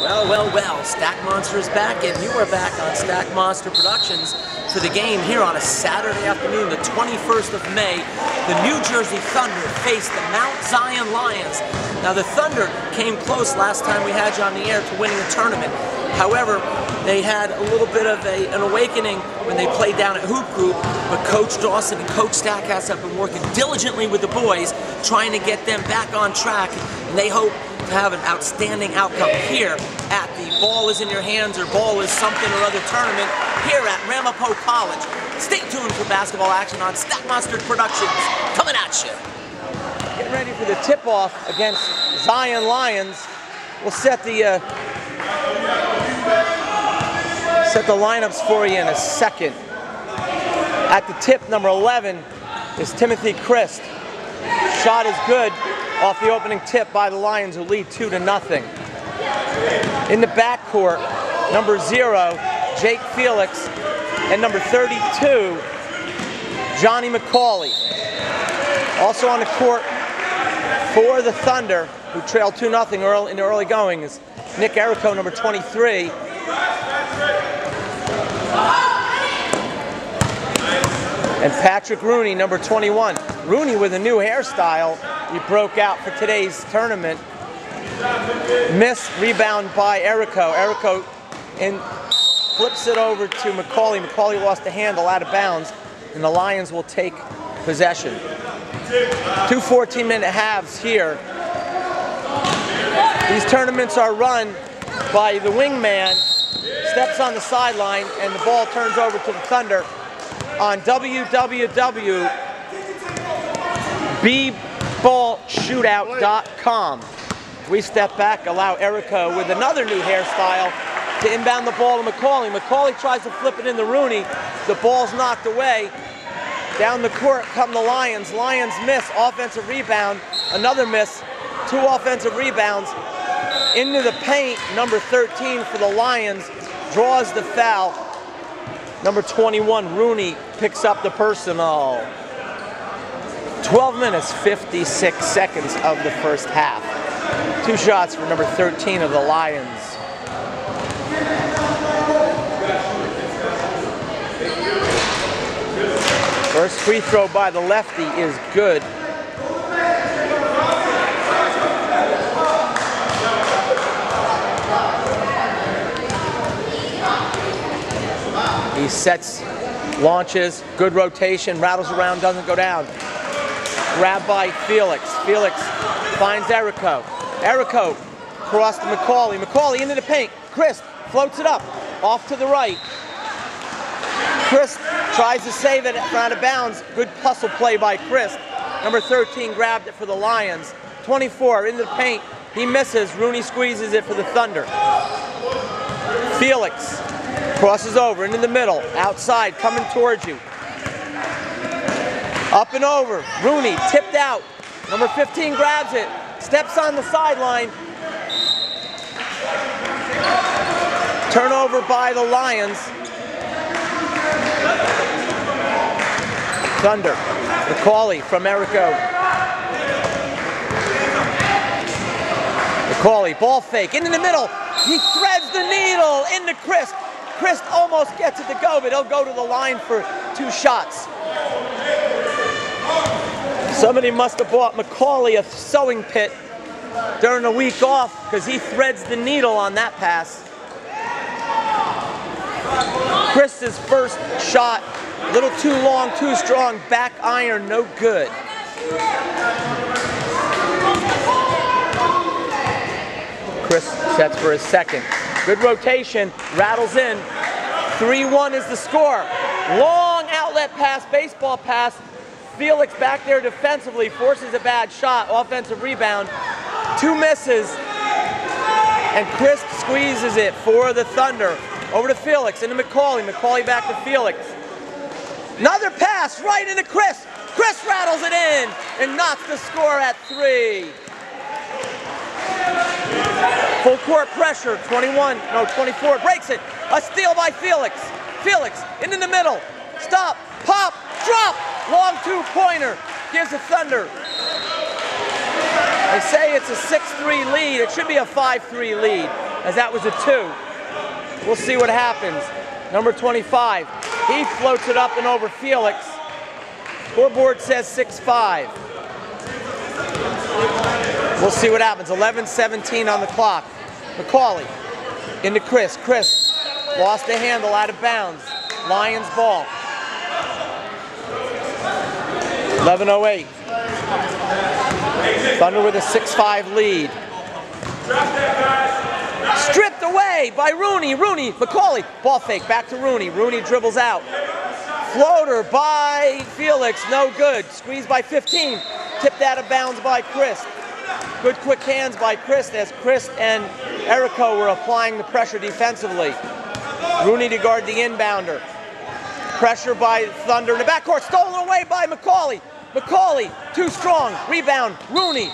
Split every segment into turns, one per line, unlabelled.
Well, well, well, Stack Monster is back, and you are back on Stack Monster Productions for the game here on a Saturday afternoon, the 21st of May. The New Jersey Thunder face the Mount Zion Lions. Now, the Thunder came close last time we had you on the air to winning a tournament. However, they had a little bit of an awakening when they played down at Hoop Group, but Coach Dawson and Coach Stackhouse have been working diligently with the boys, trying to get them back on track, and they hope to have an outstanding outcome here at the Ball is in Your Hands or Ball is Something or Other tournament here at Ramapo College. Stay tuned for basketball action on Stack Monster Productions, coming at you. Getting ready for the tip-off against Zion Lions. We'll set the lineups for you in a second. At the tip, number 11 is Timothy Christ. Shot is good off the opening tip by the Lions, who lead 2-0. In the backcourt, number 0, Jake Felix, and number 32, Johnny McCauley. Also on the court for the Thunder, who trailed 2-0 in the early going, is Nick Errico, number 23. And Patrick Rooney, number 21. Rooney with a new hairstyle. He broke out for today's tournament. Miss rebound by Errico. Errico flips it over to McCauley. McCauley lost the handle out of bounds, and the Lions will take possession. 2 14-minute halves here. These tournaments are run by the wingman, steps on the sideline, and the ball turns over to the Thunder on www.bballshootout.com. We step back, allow Errico with another new hairstyle to inbound the ball to McCauley. McCauley tries to flip it into Rooney. The ball's knocked away. Down the court come the Lions. Lions miss, offensive rebound, another miss, 2 offensive rebounds. Into the paint, number 13 for the Lions draws the foul. Number 21, Rooney, picks up the personal. 12 minutes, 56 seconds of the first half. 2 shots for number 13 of the Lions. First free throw by the lefty is good. He sets, launches, good rotation, rattles around, doesn't go down. Grabbed by Felix. Felix finds Errico. Errico cross to McCauley. McCauley into the paint. Christ floats it up, off to the right. Christ tries to save it out of bounds. Good hustle play by Christ. Number 13 grabbed it for the Lions. 24 into the paint. He misses. Rooney squeezes it for the Thunder. Felix crosses over into the middle, outside, coming towards you. Up and over, Rooney tipped out. Number 15 grabs it, steps on the sideline. Turnover by the Lions. Thunder, McCauley from Errico. McCauley, ball fake, into the middle. He threads the needle into Christ. Christ almost gets it to go, but he'll go to the line for 2 shots. Somebody must have bought McCauley a sewing pit during a week off, because he threads the needle on that pass. Christ's first shot, a little too long, too strong, back iron, no good. Chris sets for his second. Good rotation, rattles in. 3-1 is the score. Long outlet pass, baseball pass. Felix back there defensively, forces a bad shot, offensive rebound. 2 misses, and Chris squeezes it for the Thunder. Over to Felix, into McCauley. McCauley back to Felix. Another pass right into Chris. Chris rattles it in and knocks the score at 3. Full court pressure, 24, breaks it. A steal by Felix. Felix, into the middle. Stop, pop, drop. Long 2-pointer, gives the Thunder. They say it's a 6-3 lead. It should be a 5-3 lead. as that was a 2. We'll see what happens. Number 25, he floats it up and over Felix. Scoreboard says 6-5. We'll see what happens. 11:17 on the clock. McCauley into Chris. Chris lost the handle out of bounds. Lions ball. 11:08. Thunder with a 6-5 lead. Stripped away by Rooney. McCauley, ball fake, back to Rooney. Rooney dribbles out. Floater by Felix, no good. Squeezed by 15. Tipped out of bounds by Chris. Good quick hands by Chris as Chris and Erico were applying the pressure defensively. Rooney to guard the inbounder. Pressure by Thunder in the backcourt, stolen away by McCauley. McCauley, too strong, rebound, Rooney.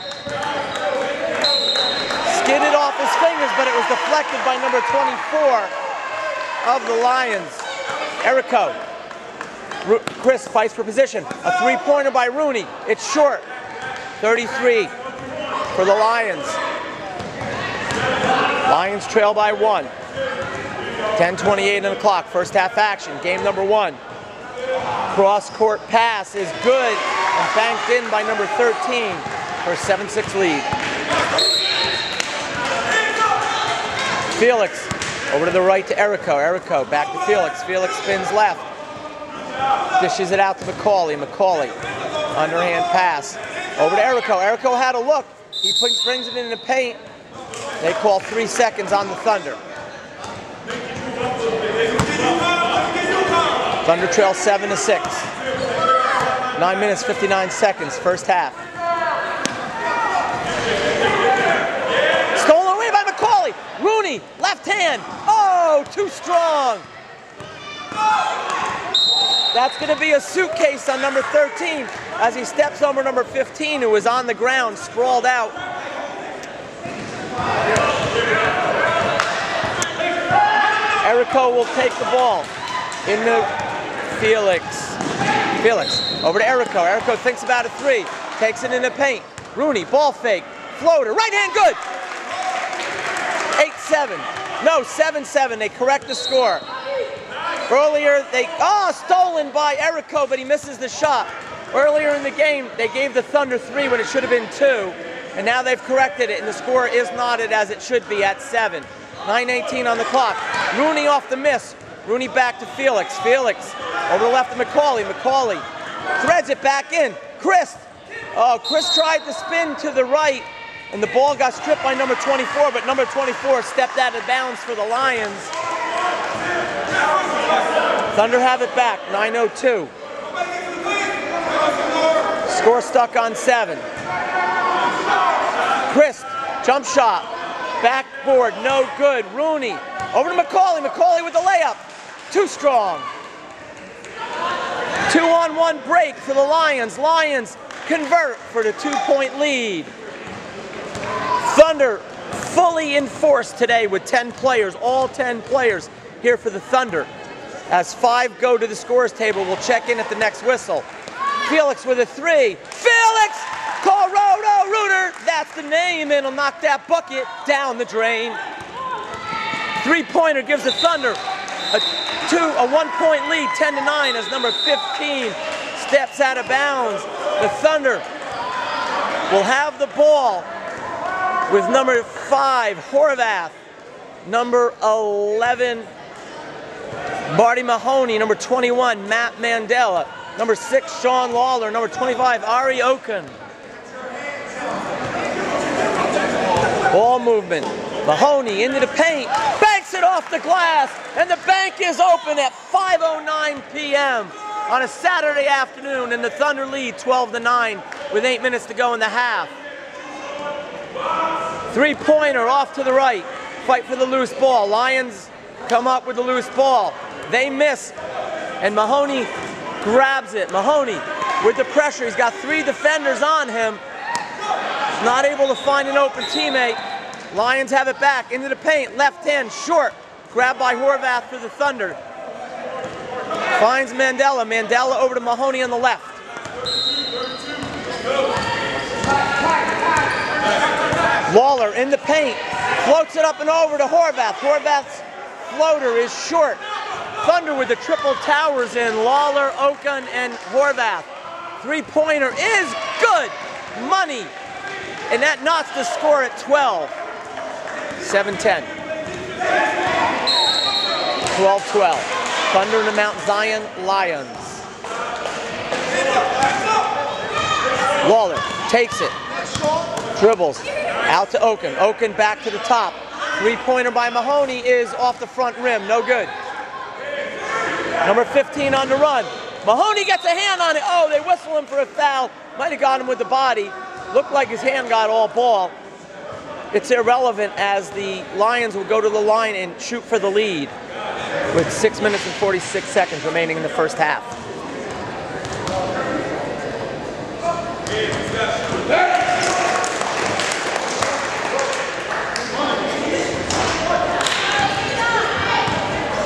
Skidded off his fingers, but it was deflected by number 24 of the Lions. Erico. Chris fights for position. A three-pointer by Rooney. It's short. 33 for the Lions. Lions trail by 1. 10:28 on the clock. First half action. Game number 1. Cross-court pass is good and banked in by number 13 for a 7-6 lead. Felix over to the right to Erico. Erico back to Felix. Felix spins left. Dishes it out to McCauley. McCauley, underhand pass. Over to Erico. Erico had a look. He brings it in the paint. They call 3 seconds on the Thunder. Thunder trail 7-6. 9 minutes, 59 seconds, first half. Stolen away by McCauley. Rooney, left hand. Oh, too strong. That's going to be a suitcase on number 13 as he steps over number 15, who is on the ground, sprawled out. Erico will take the ball into Felix. Felix over to Erico. Erico thinks about a 3, takes it in the paint. Rooney, ball fake, floater, right hand, good. 8-7. No, 7-7. They correct the score. Earlier, stolen by Erico, but he misses the shot. Earlier in the game, they gave the Thunder 3 when it should have been 2, and now they've corrected it, and the score is knotted as it should be at 7. 9:18 on the clock. Rooney off the miss. Rooney back to Felix. Felix over the left to McCauley. McCauley threads it back in. Chris. Oh, Chris tried to spin to the right, and the ball got stripped by number 24, but number 24 stepped out of bounds for the Lions. Thunder have it back, 9:02. Score stuck on 7. Chris, jump shot. Backboard, no good. Rooney, over to McCauley. McCauley with the layup. Too strong. 2-on-1 break for the Lions. Lions convert for the 2-point lead. Thunder fully enforced today with 10 players, all 10 players here for the Thunder. As 5 go to the scores table, we'll check in at the next whistle. Felix with a 3. Felix! Call Roto Rooter! That's the name, and he'll knock that bucket down the drain. 3-pointer gives the Thunder a 1-point lead, 10-9, as number 15 steps out of bounds. The Thunder will have the ball with number 5, Horvath, number 11, Marty Mahoney, number 21, Matt Mandela, number 6, Sean Lawler, number 25, Ari Oken. Ball movement. Mahoney into the paint, banks it off the glass, and the bank is open at 5:09 p.m. on a Saturday afternoon, and the Thunder lead 12-9 with 8 minutes to go in the half. 3-pointer off to the right. Fight for the loose ball. Lions come up with the loose ball. They miss, and Mahoney grabs it. Mahoney with the pressure. He's got 3 defenders on him. Not able to find an open teammate. Lions have it back into the paint. Left hand short. Grabbed by Horvath for the Thunder. Finds Mandela. Mandela over to Mahoney on the left. Lawler in the paint. Floats it up and over to Horvath. Horvath's floater is short. Thunder with the triple towers in Lawler, Oken, and Horvath. Three-pointer is good. Money. And that knocks the score at 12. 7-10. 12-12. Thunder and the Mount Zion Lions. Lawler takes it. Dribbles. Out to Oken. Oken back to the top. Three-pointer by Mahoney is off the front rim. No good. Number 15 on the run. Mahoney gets a hand on it. Oh, they whistle him for a foul. Might have got him with the body. Looked like his hand got all ball. It's irrelevant as the Lions will go to the line and shoot for the lead with 6 minutes and 46 seconds remaining in the first half.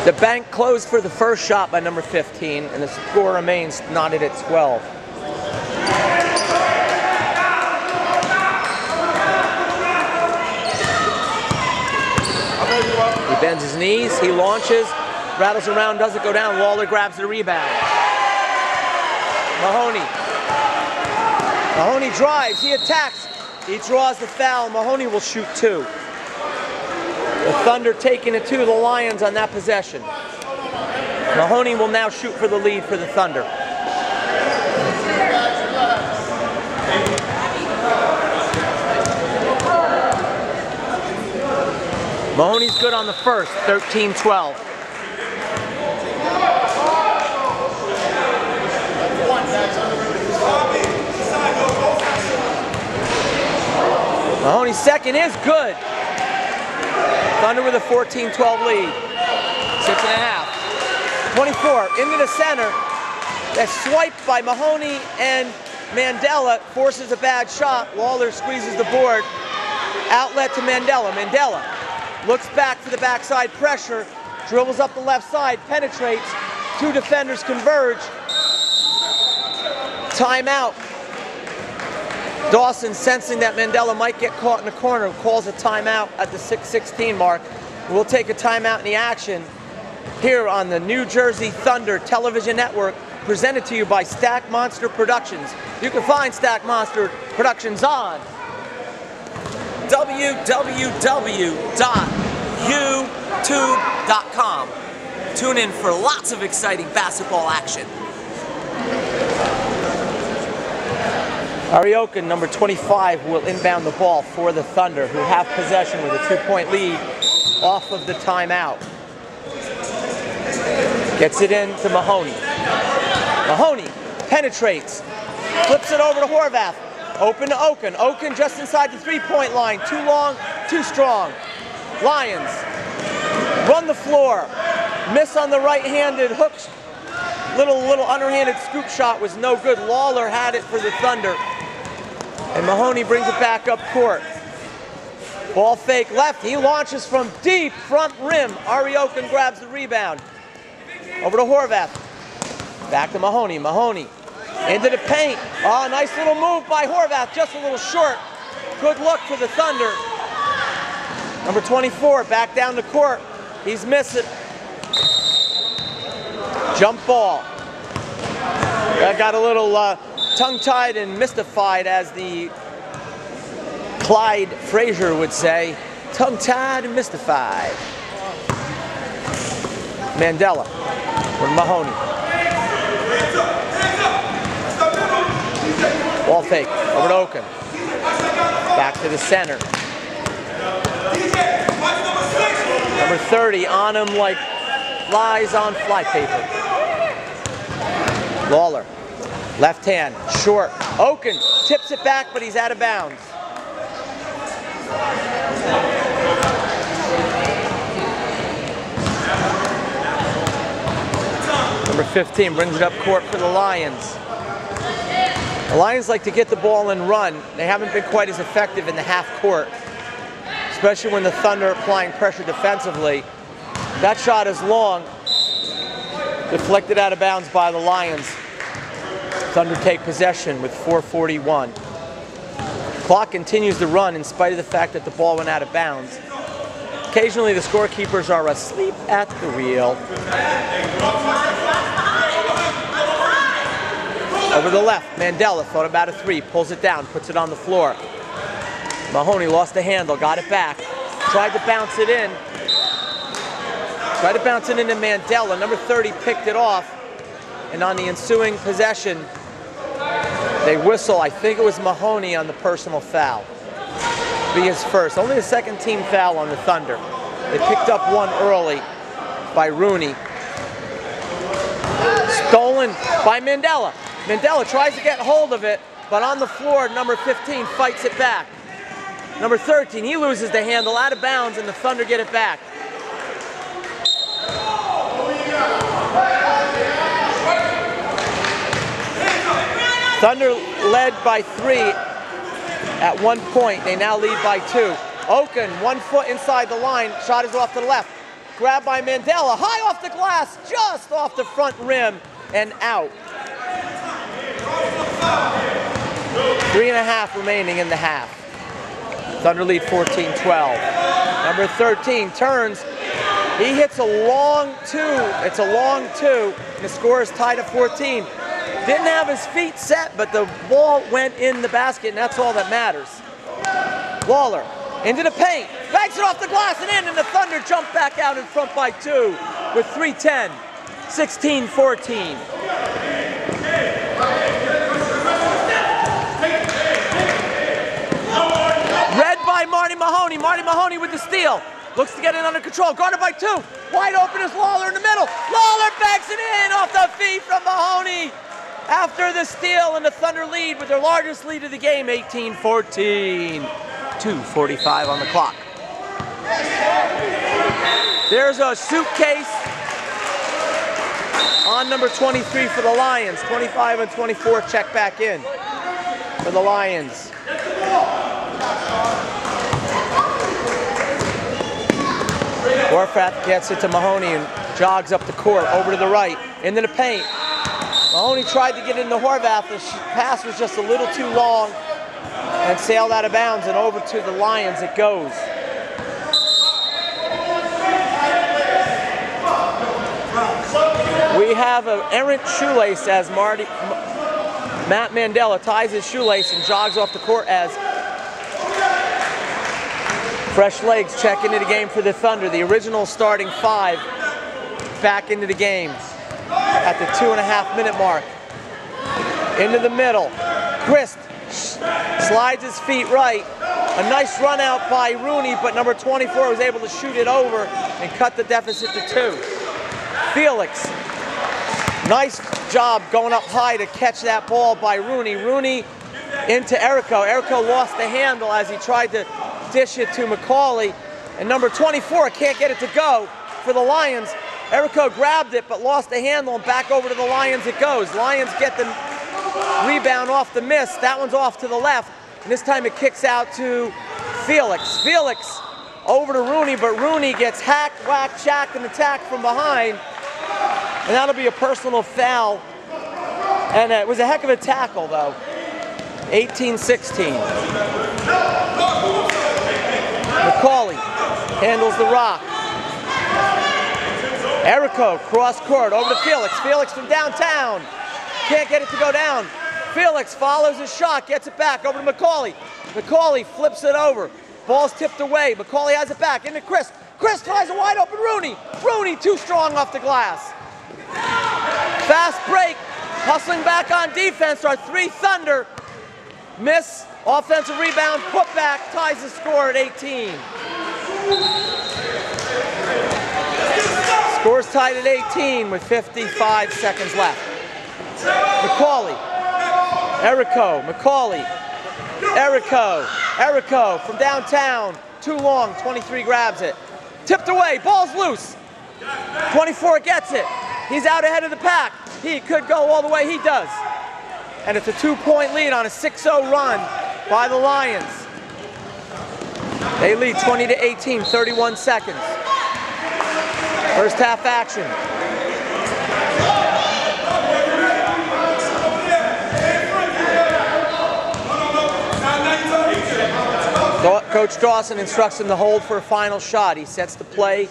The bank closed for the first shot by number 15, and the score remains knotted at 12. He bends his knees, he launches, rattles around, doesn't go down. Lawler grabs the rebound. Mahoney drives, he attacks, he draws the foul. Mahoney will shoot two. The Thunder taking it to the Lions on that possession. Mahoney will now shoot for the lead for the Thunder. Mahoney's good on the first, 13-12. Mahoney's second is good. Thunder with a 14-12 lead. 6.5. 24 into the center. That's swiped by Mahoney, and Mandela forces a bad shot. Lawler squeezes the board. Outlet to Mandela. Mandela looks back for the backside pressure. Dribbles up the left side. Penetrates. Two defenders converge. Timeout. Dawson, sensing that Mandela might get caught in the corner, calls a timeout at the 6:16 mark. We'll take a timeout in the action here on the New Jersey Thunder Television Network, presented to you by Stack Monster Productions. You can find Stack Monster Productions on www.youtube.com. Tune in for lots of exciting basketball action. Ariokin, number 25, will inbound the ball for the Thunder, who have possession with a 2-point lead off of the timeout. Gets it in to Mahoney. Mahoney penetrates, flips it over to Horvath. Open to Oken. Oken just inside the 3-point line. Too long, too strong. Lions run the floor. Miss on the right-handed hook. Little underhanded scoop shot was no good. Lawler had it for the Thunder. And Mahoney brings it back up court. Ball fake left. He launches from deep front rim. Ariokin grabs the rebound. Over to Horvath. Back to Mahoney. Mahoney into the paint. Oh, nice little move by Horvath. Just a little short. Good look for the Thunder. Number 24 back down the court. He's missing. Jump ball. That got a little tongue-tied and mystified, as the Clyde Frazier would say. Tongue-tied and mystified. Mandela with Mahoney. Ball fake over to Oken. Back to the center. Number 30 on him like flies on flypaper. Lawler, left hand, short. Oken tips it back, but he's out of bounds. Number 15 brings it up court for the Lions. The Lions like to get the ball and run. They haven't been quite as effective in the half court, especially when the Thunder are applying pressure defensively. That shot is long, deflected out of bounds by the Lions. Thunder take possession with 4:41. Clock continues to run in spite of the fact that the ball went out of bounds. Occasionally the scorekeepers are asleep at the wheel. Over the left, Mandela thought about a three, pulls it down, puts it on the floor. Mahoney lost the handle, got it back, tried to bounce it in. Tried to bounce it into Mandela. Number 30 picked it off, and on the ensuing possession, they whistle, I think it was Mahoney on the personal foul. Be his first, only the second team foul on the Thunder. They picked up one early by Rooney. Stolen by Mandela. Mandela tries to get hold of it, but on the floor, number 15 fights it back. Number 13, he loses the handle out of bounds, and the Thunder get it back. Thunder led by 3 at one point. They now lead by 2. Oken, 1 foot inside the line. Shot is off to the left. Grabbed by Mandela. High off the glass, just off the front rim and out. 3.5 remaining in the half. Thunder lead 14-12. Number 13 turns. He hits a long 2. It's a long 2. And the score is tied at 14. Didn't have his feet set, but the ball went in the basket, and that's all that matters. Waller into the paint, banks it off the glass and in, and the Thunder jump back out in front by 2 with 3:10, 16-14. Read by Marty Mahoney. Marty Mahoney with the steal. Looks to get it under control. Guarded by 2. Wide open is Lawler in the middle. Lawler banks it in off the feet from Mahoney. After the steal, and the Thunder lead with their largest lead of the game, 18-14. 2:45 on the clock. There's a suitcase on number 23 for the Lions. 25 and 24 check back in for the Lions. Horvath gets it to Mahoney and jogs up the court, over to the right, into the paint. Mahoney tried to get into Horvath. The pass was just a little too long and sailed out of bounds, and over to the Lions it goes. We have an errant shoelace as Matt Mandela ties his shoelace and jogs off the court as fresh legs check into the game for the Thunder. The original starting 5 back into the game at the 2.5-minute mark. Into the middle. Christ slides his feet right. A nice run out by Rooney, but number 24 was able to shoot it over and cut the deficit to 2. Felix, nice job going up high to catch that ball by Rooney. Rooney into Erico. Erico lost the handle as he tried to dish it to McCauley. And number 24 can't get it to go for the Lions. Erico grabbed it but lost the handle, and back over to the Lions it goes. Lions get the rebound off the miss. That one's off to the left. And this time it kicks out to Felix. Felix over to Rooney, but Rooney gets hacked, whacked, shacked, and attacked from behind. And that'll be a personal foul. And it was a heck of a tackle, though. 18-16. McCauley handles the rock. Erico, cross court, over to Felix. Felix from downtown. Can't get it to go down. Felix follows his shot, gets it back, over to McCauley. McCauley flips it over. Ball's tipped away. McCauley has it back, into Chris. Chris finds a wide open Rooney. Rooney too strong off the glass. Fast break. Hustling back on defense are 3 Thunder. Miss, offensive rebound, put back, ties the score at 18. Score's tied at 18 with 55 seconds left. McCauley, Erico, McCauley, Erico, Erico from downtown, too long, 23 grabs it. Tipped away, ball's loose. 24 gets it. He's out ahead of the pack. He could go all the way, he does. And it's a 2-point lead on a 6-0 run by the Lions. They lead 20-18, 31 seconds. First half action. Coach Dawson instructs him to hold for a final shot. He sets the play.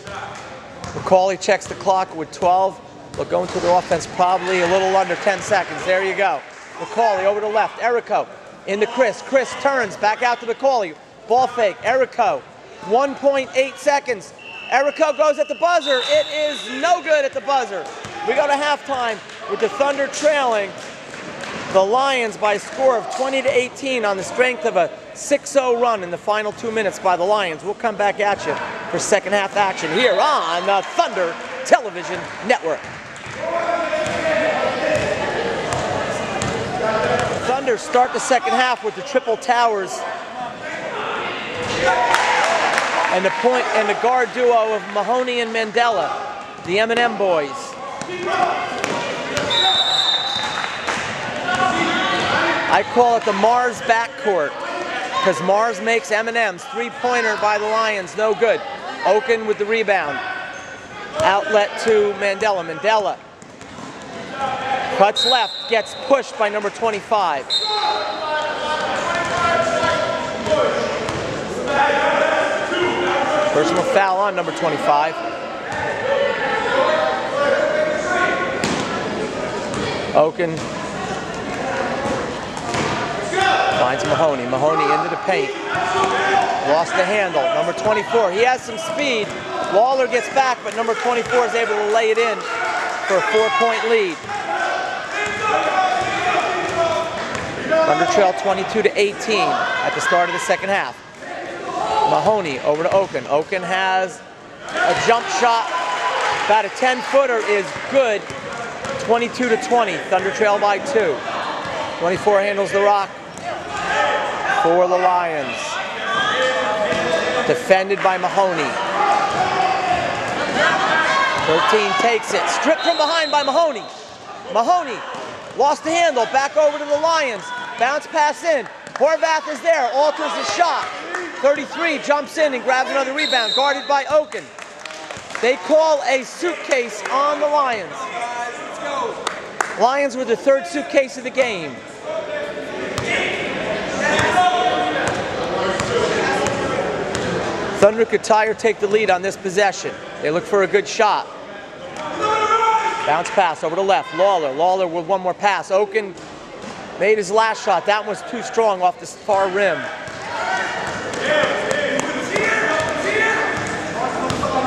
McCauley checks the clock with 12. They'll go into the offense probably a little under 10 seconds. There you go. McCauley over to left. Erico into Chris. Chris turns back out to McCauley. Ball fake. Erico. 1.8 seconds. Erico goes at the buzzer. It is no good at the buzzer. We go to halftime with the Thunder trailing the Lions by a score of 20-18 on the strength of a 6-0 run in the final 2 minutes by the Lions. We'll come back at you for second half action here on the Thunder Television Network. Thunder start the second half with the triple towers and the guard duo of Mahoney and Mandela, the M&M boys. I call it the Mars backcourt because Mars makes M&M's. Three-pointer by the Lions, no good. Oken with the rebound. Outlet to Mandela. Mandela cuts left, gets pushed by number 25. Personal foul on number 25. Oken finds Mahoney. Mahoney into the paint. Lost the handle. Number 24. He has some speed. Lawler gets back, but number 24 is able to lay it in for a 4-point lead. Thunder trail 22-18 at the start of the second half. Mahoney over to Oken. Oken has a jump shot. About a 10-footer is good. 22-20. Thunder trail by 2. 24 handles the rock for the Lions. Defended by Mahoney. 13 takes it. Stripped from behind by Mahoney. Mahoney lost the handle. Back over to the Lions. Bounce pass in. Horvath is there. Alters the shot. 33 jumps in and grabs another rebound. Guarded by Oken. They call a suitcase on the Lions. Lions with the third suitcase of the game. Thunder could tie or take the lead on this possession. They look for a good shot. Bounce pass over to left. Lawler. Lawler with one more pass. Oken made his last shot. That one was too strong off the far rim.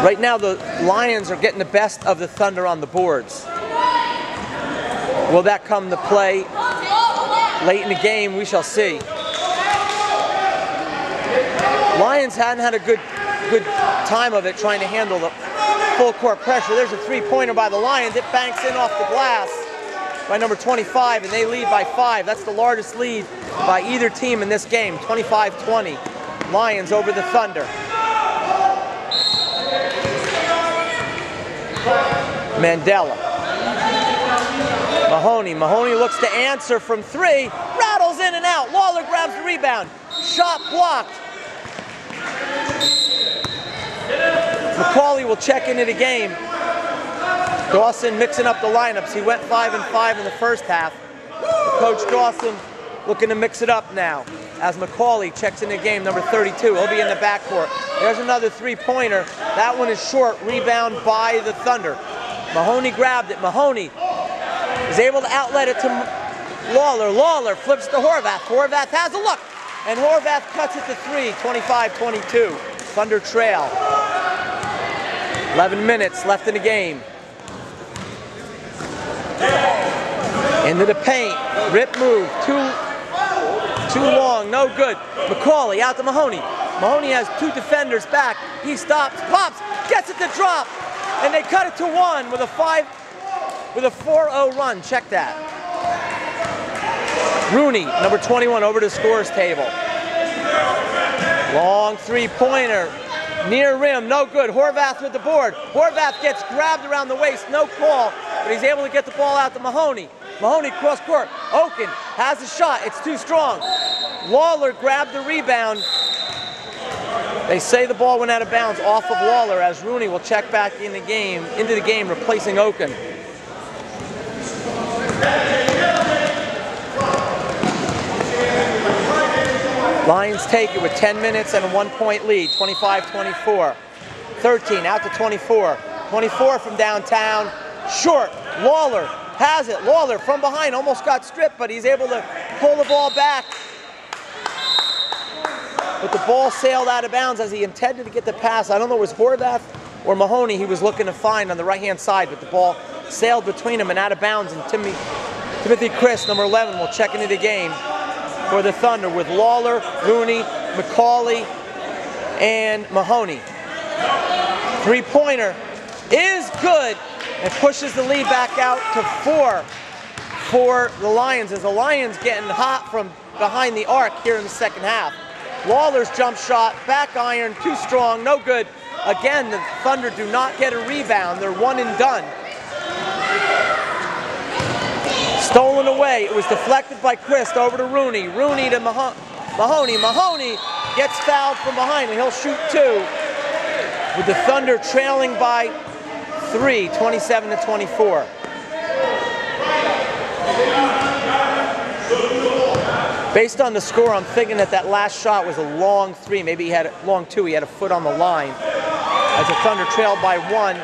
Right now the Lions are getting the best of the Thunder on the boards. Will that come to play late in the game? We shall see. Lions hadn't had a good time of it trying to handle the full court pressure. There's a three-pointer by the Lions. It banks in off the glass by number 25, and they lead by 5. That's the largest lead by either team in this game, 25-20. Lions over the Thunder. Mandela. Mahoney. Mahoney looks to answer from 3. Rattles in and out. Lawler grabs the rebound. Shot blocked. McCauley will check into the game. Dawson mixing up the lineups. He went 5-5 in the first half. Coach Dawson looking to mix it up now as McCauley checks in the game, number 32. He'll be in the backcourt. There's another three-pointer. That one is short. Rebound by the Thunder. Mahoney grabbed it. Mahoney is able to outlet it to Lawler. Lawler flips to Horvath. Horvath has a look. And Horvath cuts it to 3, 25-22. Thunder trail. 11 minutes left in the game. Into the paint. Rip move. Too long. No good. McCauley out to Mahoney. Mahoney has 2 defenders back. He stops. Pops. Gets it to drop. And they cut it to 1 with a 4-0 run. Check that. Rooney, number 21, over to the scorer's table. Long three-pointer. Near rim, no good. Horvath with the board. Horvath gets grabbed around the waist, no call, but he's able to get the ball out to Mahoney. Mahoney cross court. Oken has a shot. It's too strong. Lawler grabbed the rebound. They say the ball went out of bounds off of Lawler as Rooney will check back into the game, replacing Oken. Lions take it with 10 minutes and a 1-point lead, 25-24. 13 out to 24. 24 from downtown, short. Lawler has it. Lawler from behind almost got stripped, but he's able to pull the ball back. But the ball sailed out of bounds as he intended to get the pass. I don't know if it was Horvath or Mahoney he was looking to find on the right-hand side, but the ball sailed between him and out of bounds. And Timothy Chris, number 11, will check into the game for the Thunder with Lawler, Rooney, McCauley, and Mahoney. Three-pointer is good and pushes the lead back out to 4 for the Lions, as the Lions getting hot from behind the arc here in the second half. Lawler's jump shot, back iron, too strong, no good. Again, the Thunder do not get a rebound. They're one and done. Stolen away. It was deflected by Christ over to Rooney. Rooney to Mahoney. Mahoney gets fouled from behind, and he'll shoot 2. With the Thunder trailing by 3, 27-24. Based on the score, I'm thinking that last shot was a long 3. Maybe he had a long 2. He had a foot on the line. As the Thunder trailed by 1,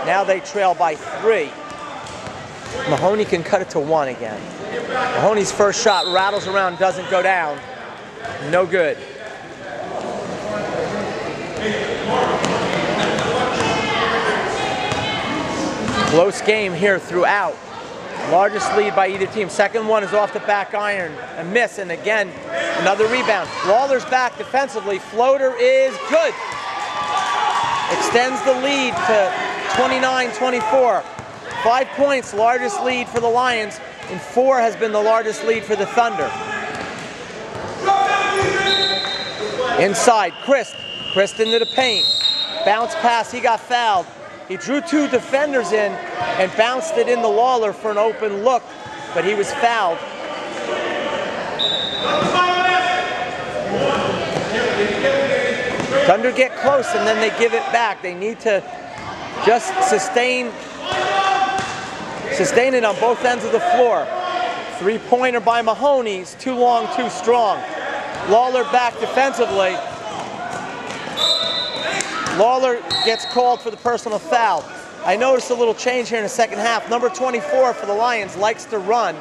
now they trail by 3. Mahoney can cut it to 1 again. Mahoney's first shot rattles around, doesn't go down. No good. Close game here throughout. Largest lead by either team. Second one is off the back iron. A miss, and again, another rebound. Lawler's back defensively. Floater is good. Extends the lead to 29-24. 5 points, largest lead for the Lions, and 4 has been the largest lead for the Thunder. Inside, Christ into the paint. Bounce pass, he got fouled. He drew 2 defenders in and bounced it into Lawler for an open look, but he was fouled. Thunder get close and then they give it back. They need to just sustain it on both ends of the floor. Three-pointer by Mahoney's too long, too strong. Lawler back defensively. Lawler gets called for the personal foul. I noticed a little change here in the second half. Number 24 for the Lions likes to run,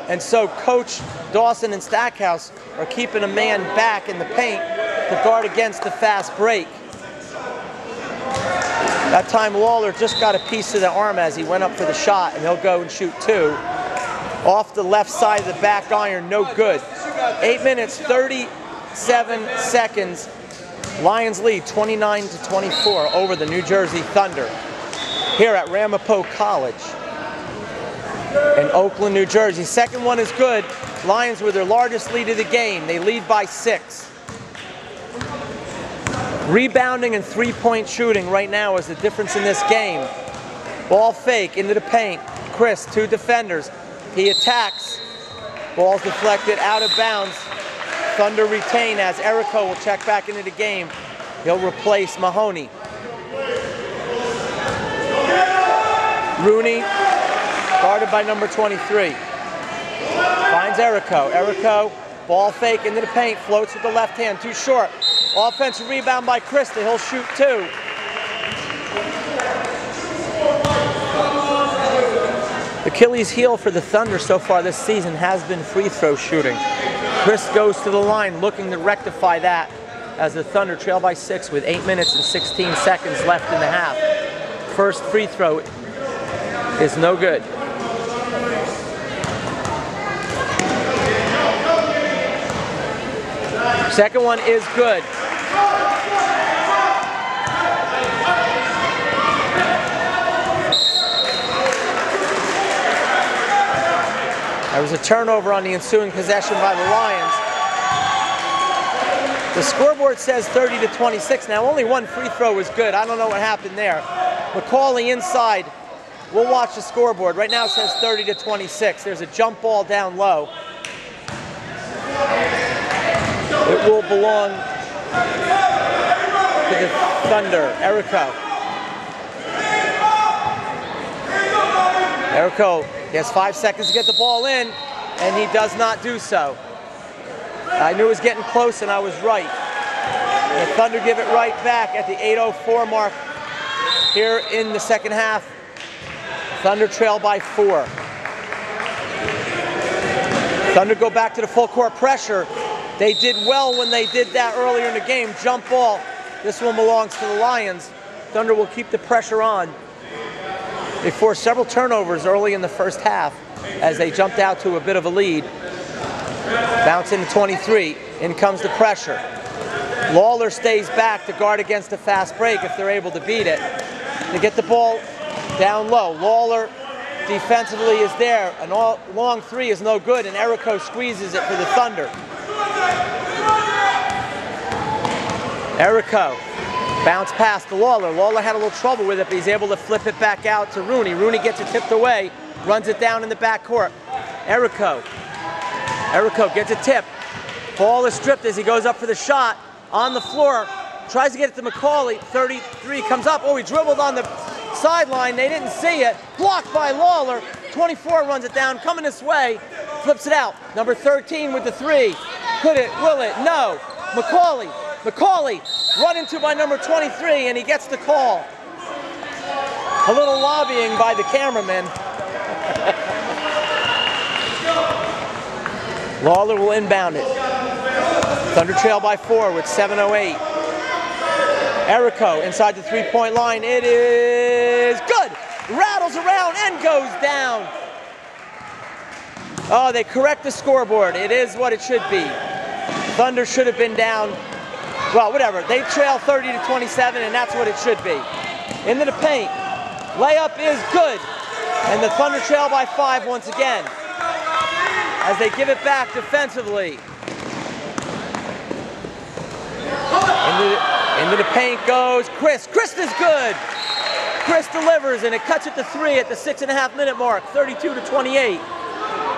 and so Coach Dawson and Stackhouse are keeping a man back in the paint to guard against the fast break. That time Lawler just got a piece of the arm as he went up for the shot, and he'll go and shoot 2. Off the left side of the back iron, no good. 8 minutes, 37 seconds. Lions lead 29-24 over the New Jersey Thunder here at Ramapo College in Oakland, New Jersey. Second one is good. Lions with their largest lead of the game. They lead by 6. Rebounding and three-point shooting right now is the difference in this game. Ball fake into the paint. Chris, 2 defenders. He attacks. Ball's deflected out of bounds. Thunder retain as Erico will check back into the game. He'll replace Mahoney. Rooney, guarded by number 23. Finds Erico. Erico, ball fake into the paint, floats with the left hand, too short. Offensive rebound by Christie, he'll shoot 2. Achilles' heel for the Thunder so far this season has been free throw shooting. Chris goes to the line looking to rectify that as the Thunder trail by 6 with 8 minutes and 16 seconds left in the half. First free throw is no good. Second one is good. There was a turnover on the ensuing possession by the Lions. The scoreboard says 30-26. Now only one free throw was good. I don't know what happened there. McCauley inside. We'll watch the scoreboard. Right now it says 30-26. There's a jump ball down low. It will belong to the Thunder. Erico. Erico, he has 5 seconds to get the ball in, and he does not do so. I knew it was getting close, and I was right. The Thunder give it right back at the 8:04 mark here in the second half. Thunder trail by 4. Thunder go back to the full court pressure. They did well when they did that earlier in the game. Jump ball. This one belongs to the Lions. Thunder will keep the pressure on. They forced several turnovers early in the first half as they jumped out to a bit of a lead. Bounce into 23. In comes the pressure. Lawler stays back to guard against a fast break if they're able to beat it. They get the ball down low. Lawler defensively is there. An long 3 is no good, and Erico squeezes it for the Thunder. Erico, bounce pass to Lawler. Lawler had a little trouble with it, but he's able to flip it back out to Rooney. Rooney gets it tipped away, runs it down in the backcourt. Erico gets a tip. Ball is stripped as he goes up for the shot. On the floor, tries to get it to McCauley. 33 comes up. Oh, he dribbled on the sideline. They didn't see it. Blocked by Lawler. 24 runs it down, coming this way. Flips it out. Number 13 with the 3. Could it? Will it? No. McCauley run into by number 23, and he gets the call. A little lobbying by the cameraman. Lawler will inbound it. Thunder trail by 4 with 7:08. Erico inside the 3-point line. It is good. Rattles around and goes down. Oh, they correct the scoreboard. It is what it should be. Thunder should have been down. Well, whatever. They trail 30-27, and that's what it should be. Into the paint. Layup is good. And the Thunder trail by 5 once again, as they give it back defensively. Into the paint goes Chris. Chris is good. Chris delivers, and it cuts it to 3 at the 6.5-minute mark. 32-28.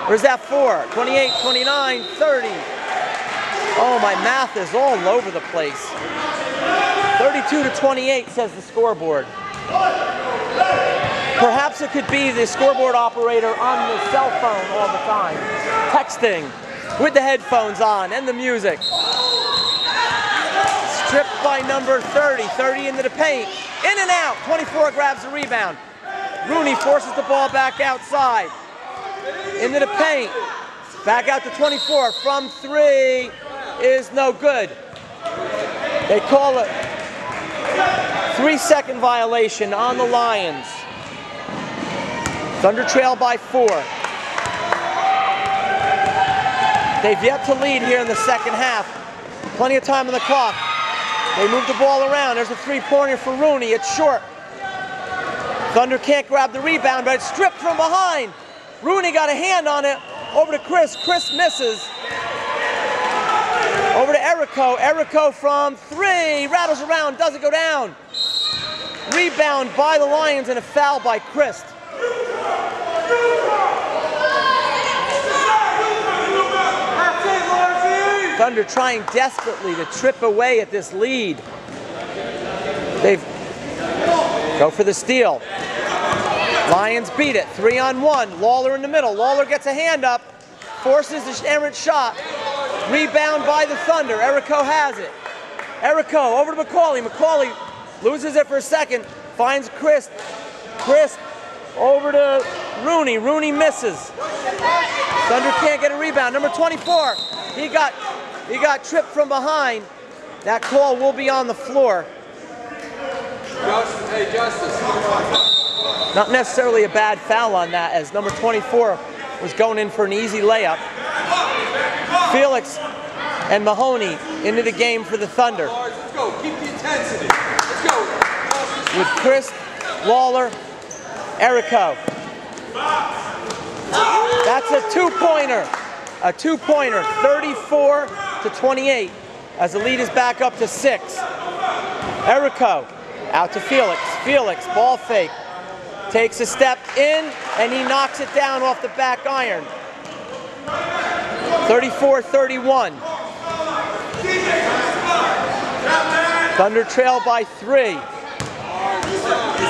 Or is that 4? 28, 29, 30. Oh, my math is all over the place. 32-28 says the scoreboard. Perhaps it could be the scoreboard operator on the cell phone all the time, texting with the headphones on and the music. Stripped by number 30. 30 into the paint. In and out. 24 grabs the rebound. Rooney forces the ball back outside. Into the paint. Back out to 24. From 3 is no good. They call it 3-second violation on the Lions. Thunder trail by 4. They've yet to lead here in the second half. Plenty of time on the clock. They move the ball around. There's a 3-pointer for Rooney. It's short. Thunder can't grab the rebound, but it's stripped from behind. Rooney got a hand on it. Over to Chris. Chris misses. Over to Erico. Erico from 3. Rattles around. Doesn't go down. Rebound by the Lions and a foul by Chris. Thunder trying desperately to trip away at this lead. They go for the steal. Lions beat it. 3-on-1. Lawler in the middle. Lawler gets a hand up. Forces the errant shot. Rebound by the Thunder. Erico has it. Erico over to McCauley. McCauley loses it for a second. Finds Chris. Chris over to Rooney. Rooney misses. Thunder can't get a rebound. Number 24. He got tripped from behind. That call will be on the floor.
Hey, Justice.
Not necessarily a bad foul on that, as number 24 was going in for an easy layup. Felix and Mahoney into the game for the Thunder.
Let's go. Keep the intensity. Let's go.
With Chris, Lawler, Erico. That's a 2-pointer. A 2-pointer, 34-28, as the lead is back up to 6. Erico out to Felix. Felix, ball fake. Takes a step in, and he knocks it down off the back iron. 34-31. Thunder trail by 3.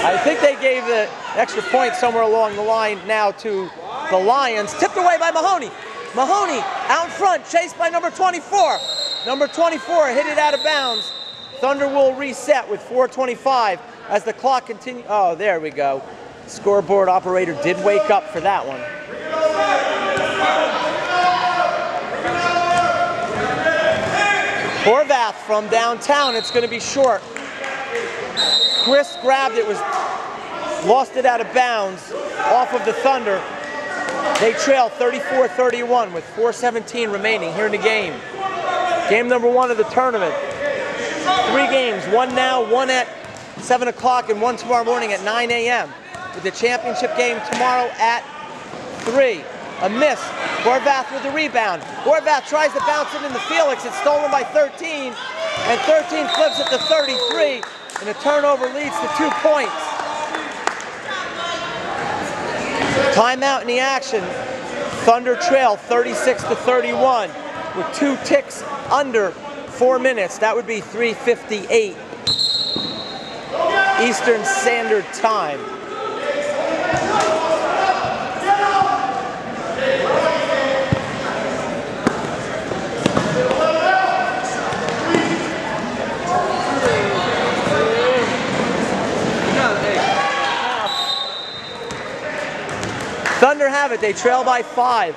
I think they gave the extra point somewhere along the line now to the Lions. Tipped away by Mahoney. Mahoney out in front, chased by number 24. Number 24 hit it out of bounds. Thunder will reset with 4:25 as the clock continues. Oh, there we go. Scoreboard operator did wake up for that one. Horvath from downtown, it's going to be short. Chris grabbed it, lost it out of bounds off of the Thunder. They trail 34-31 with 4:17 remaining here in the game. Game number 1 of the tournament. 3 games, one now, one at 7 o'clock and one tomorrow morning at 9 a.m. with the championship game tomorrow at 3. A miss. Horvath with the rebound. Horvath tries to bounce it into Felix. It's stolen by 13. And 13 flips it to 33. And a turnover leads to 2 points. Timeout in the action. Thunder trail 36-31 with 2 ticks under 4 minutes. That would be 3:58 Eastern Standard Time. Thunder have it, they trail by 5.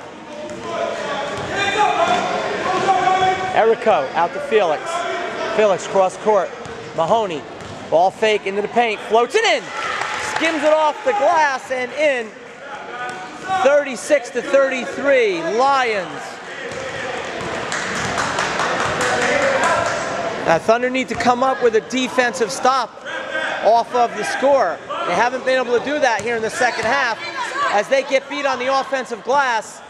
Errico out to Felix. Felix cross court. Mahoney, ball fake into the paint, floats it in. Skims it off the glass and in. 36-33, Lions. Now Thunder need to come up with a defensive stop off of the score. They haven't been able to do that here in the second half as they get beat on the offensive glass.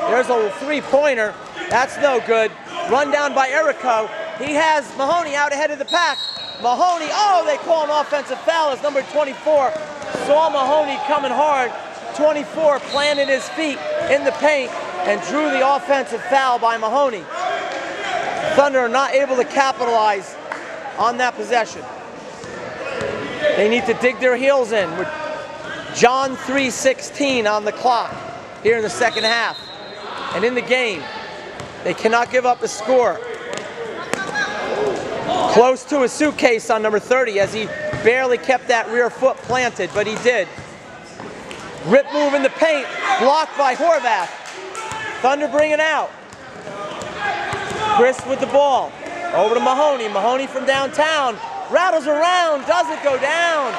There's a 3-pointer. That's no good. Run down by Errico. He has Mahoney out ahead of the pack. Mahoney, oh, they call an offensive foul as number 24 saw Mahoney coming hard. 24 planted his feet in the paint and drew the offensive foul by Mahoney. Thunder are not able to capitalize on that possession. They need to dig their heels in with John 3:16 on the clock here in the second half. And in the game, they cannot give up the score. Close to a suitcase on number 30 as he barely kept that rear foot planted, but he did. Rip move in the paint, blocked by Horvath. Thunder bring it out. Chris with the ball. Over to Mahoney. Mahoney from downtown. Rattles around, doesn't go down.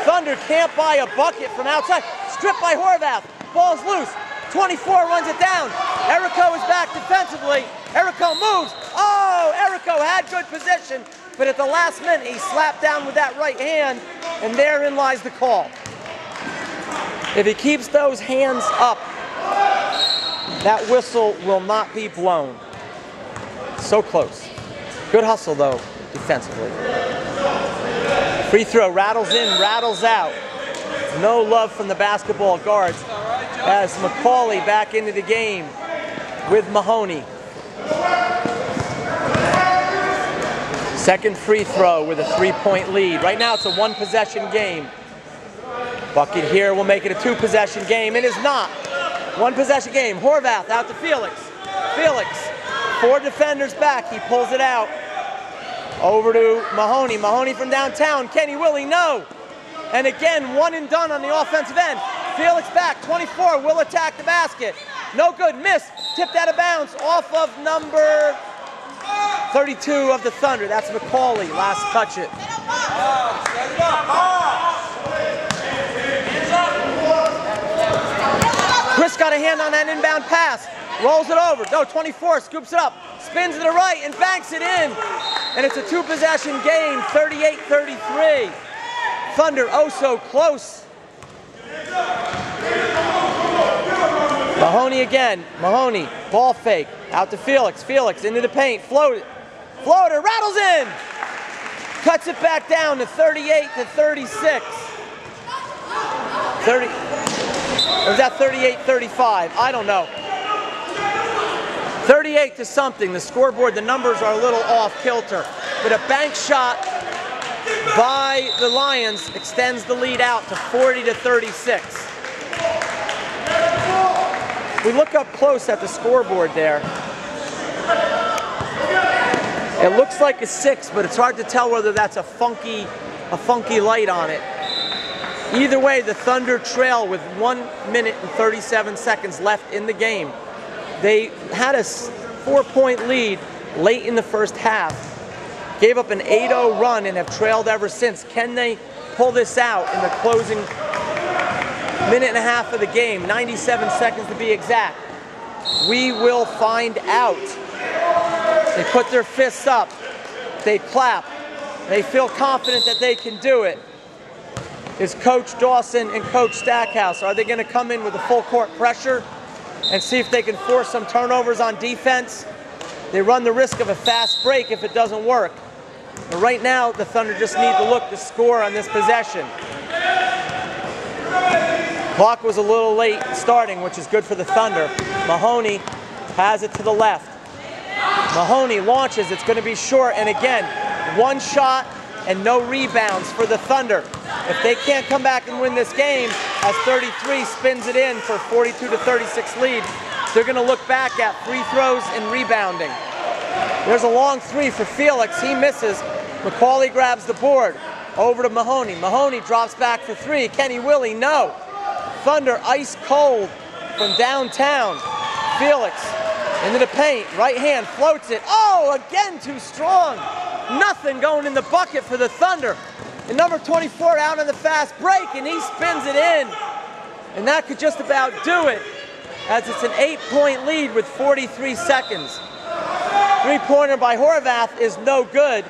Thunder can't buy a bucket from outside. Stripped by Horvath. Ball's loose. 24 runs it down. Errico is back defensively. Errico moves. Oh, Errico had good position, but at the last minute he slapped down with that right hand, and therein lies the call. If he keeps those hands up, that whistle will not be blown. So close. Good hustle though, defensively. Free throw, rattles in, rattles out. No love from the basketball guards as McCauley back into the game with Mahoney. Second free throw with a 3-point lead. Right now it's a 1-possession game. Bucket here will make it a 2-possession game. It is not. 1-possession game. Horvath out to Felix. Felix, 4 defenders back. He pulls it out. Over to Mahoney. Mahoney from downtown. Kenny Willie, no. And again, 1 and done on the offensive end. Felix back, 24, will attack the basket. No good, miss, tipped out of bounds off of number 32 of the Thunder. That's McCauley, last touch it. Chris got a hand on that inbound pass, rolls it over. No, 24, scoops it up, spins to the right and banks it in. And it's a 2-possession game, 38-33. Thunder oh so close. Mahoney again. Mahoney, ball fake, out to Felix. Felix into the paint, floater, rattles in. Cuts it back down to 38-36. 30, or was that 38-35? I don't know. 38 to something. The scoreboard, the numbers are a little off kilter. But a bank shot by the Lions extends the lead out to 40-36. we look up close at the scoreboard there. It looks like a 6, but it's hard to tell whether that's a funky light on it. Either way, the Thunder trail with 1 minute and 37 seconds left in the game. They had a 4-point lead late in the first half, gave up an 8-0 run and have trailed ever since. Can they pull this out in the closing minute and a half of the game? 97 seconds to be exact. We will find out. They put their fists up, they clap, they feel confident that they can do it. Is Coach Dawson and Coach Stackhouse, are they going to come in with a full court pressure and see if they can force some turnovers on defense? They run the risk of a fast break if it doesn't work. But right now, the Thunder just need to look to score on this possession. Clock was a little late starting, which is good for the Thunder. Mahoney has it to the left. Mahoney launches, it's going to be short, and again, one shot and no rebounds for the Thunder. If they can't come back and win this game, as 33 spins it in for 42-36 lead, they're going to look back at free throws and rebounding. There's a long 3 for Felix, he misses. McCauley grabs the board, over to Mahoney. Mahoney drops back for 3, Kenny Willie, no. Thunder ice cold from downtown. Felix into the paint, right hand floats it. Oh, again too strong. Nothing going in the bucket for the Thunder. And number 24 out on the fast break, and he spins it in. And that could just about do it, as it's an 8-point lead with 43 seconds. 3-pointer by Horvath is no good.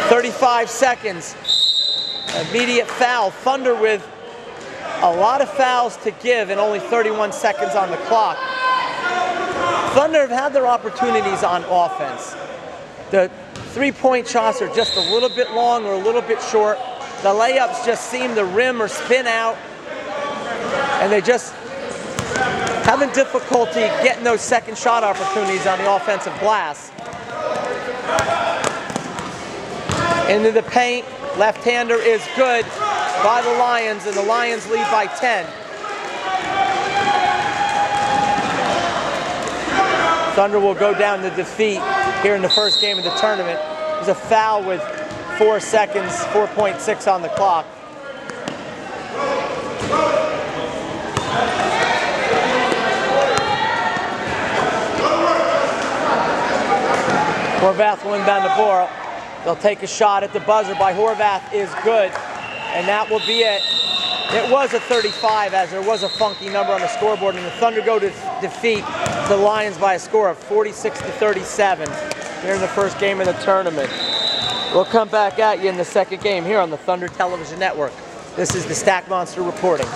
35 seconds. Immediate foul. Thunder with a lot of fouls to give and only 31 seconds on the clock. Thunder have had their opportunities on offense. The 3-point shots are just a little bit long or a little bit short. The layups just seem to rim or spin out. And they just having difficulty getting those second shot opportunities on the offensive glass. Into the paint, left-hander is good by the Lions, and the Lions lead by 10. Thunder will go down to defeat here in the first game of the tournament. There's a foul with 4 seconds, 4.6 on the clock. Horvath will inbound the ball. They'll take a shot at the buzzer by Horvath is good, and that will be it. It was a 35, as there was a funky number on the scoreboard, and the Thunder go to defeat the Lions by a score of 46-37 here in the first game of the tournament. We'll come back at you in the second game here on the Thunder Television Network. This is the Stack Monster reporting.